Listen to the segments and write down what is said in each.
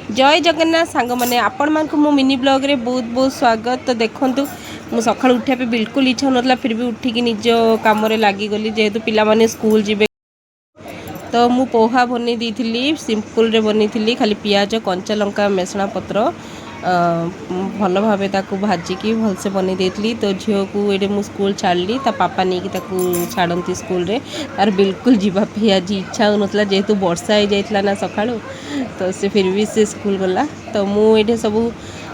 जय जगन्नाथ सांग मैंने आपण मानक मो मिनी ब्लॉग रे बहुत बहुत स्वागत। तो देखूँ मु सका उठा पे बिल्कुल इच्छा होना फिर भी उठिकी निज कम लगिगली जेहेतु पिला स्कूल जीवे। तो मु पोहा बनी दी सिंपल रे बनी थी खाली पियाज कंचा लंका मेसणा पत्र भल भाव भाजिकी भलसे बनी देती। तो झील को ये मु स्कूल छाड़ी ता पापा नहीं कि छाड़ती स्कूल रे तार बिल्कुल जीवाई आज इच्छा होना जेहेतु वर्षा हो जाता ना सका तो से फिर भी से स्कूल गला। तो मुझे सब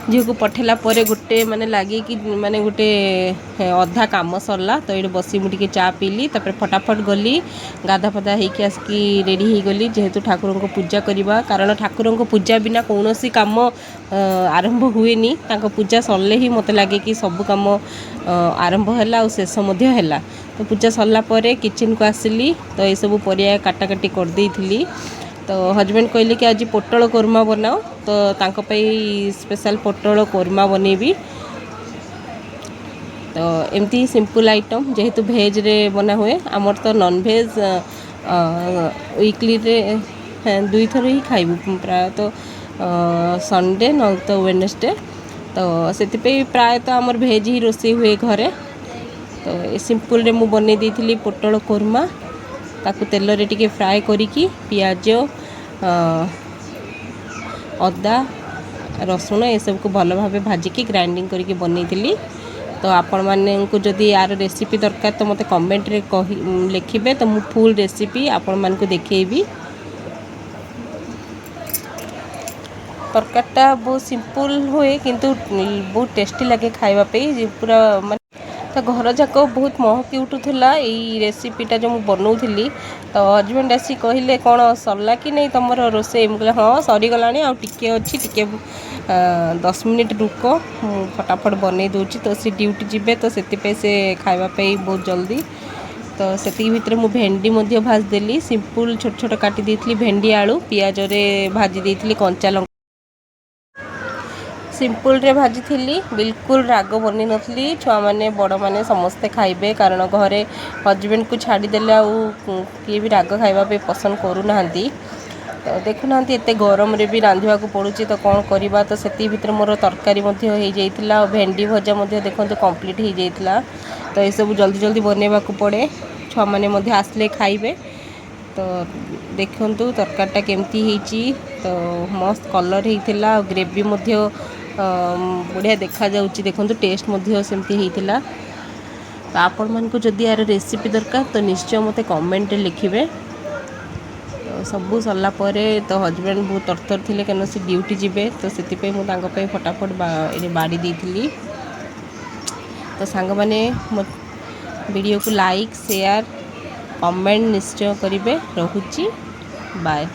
झील को पठेला गोटे माने लगे कि माने गोटे अधा काम सरला। तो ये बस मुझे चा पीली तापर फटाफट गली गाधा फदा होगी आसिकी रेडी हो गली जेहेतु ठाकुर को पूजा करवा कारण ठाकुर को पूजा बिना कौन सी काम आरंभ हुए नी पूजा सरले ही मत लगे कि सब कम आरंभ है शेष है। तो पूजा सरला किचन को आसिली तो ये सब परिया काटाकाटी कर देइथिली। तो हजबैंड कहले कि आज पोटल कोरमा बनाओ तो तांको पई स्पेशल पोटल कोरमा बनेबी। तो एमती सिंपल आइटम जेहेतु भेज रे बना हुए आमर तो नॉन भेज वीकली रे दुई थर ही खाइबू प्राय तो संडे न तो वेडनेसडे। तो से प्रायतः आमर भेज ही रोषे हुए घरे। तो सिंपल रे मु बने देइथिली पोटल कोरमा ताकू तेल रे टिके फ्राए करिकी पियाज अदा रसुण ये सब को भल भाव भाजिकी ग्राइंडिंग करके बनई। तो आपण मानू जदि यार रेसिपी दरकार तो मते कमेंट रे लिखिबे तो मु फुल रेसिपी आपण मानू देखेबी। तरकारीटा बहुत सिंपल हुए किंतु बहुत टेस्टी लगे खाइबा पे पूरा तो घर जाक बहुत महकी उठूला यही रेसिपीटा जो मुझे बनाऊली। तो हजबैंड आसी कहले कौन सरला कि नहीं तुम रोसे मुझे हाँ सरीगला आके अच्छी टे 10 मिनिट रुक फटाफट बनई दूची। तो सी ड्यूटी जीवे तो से खावाई बहुत जल्दी। तो से भितर मु भेंडी भाजदेली सिंपल छोट छोट काटी देती भेंडी आलू पियाज रे भाजी देती कंचा लंका सिंपल रे भाजी थी बिल्कुल राग बनी नथली। छुआ माने बड़ माने समस्ते खाइबे कारण घरे हजबैंड को छाड़ीदेले किए भी राग खाइबा पसंद करूना। तो देखुना एत गरम रे भी रांधिबा को पड़ुची तो कौन करवा। तो से भीतर मोर तरकारी हो जाइतिला भेंडी भजा देखो कंप्लीट हो जाइतिला। तो ये सब जल्दी जल्दी बनवा को पड़े छुआ माने आसले खाइबे। तो देखंतु तरकारीटा केमती होईची तो मस्त कलर होइतिला ग्रेवी बढ़िया देखा जाउची देखो टेस्ट सेमती होइतिला। तो आपण मानकु जदि यार रेसिपी दरकार तो निश्चय मते कमेंट लिखिबे। तो सबू सरला परे तो हजबैंड बहुत तरतर थिले कन से ड्यूटी जीवे तो से मु तांको पे फटाफट बाड़ी देइथिली। तो सांग माने वीडियो को लाइक शेयर कमेंट निश्चय करिवे। रहुची बाय।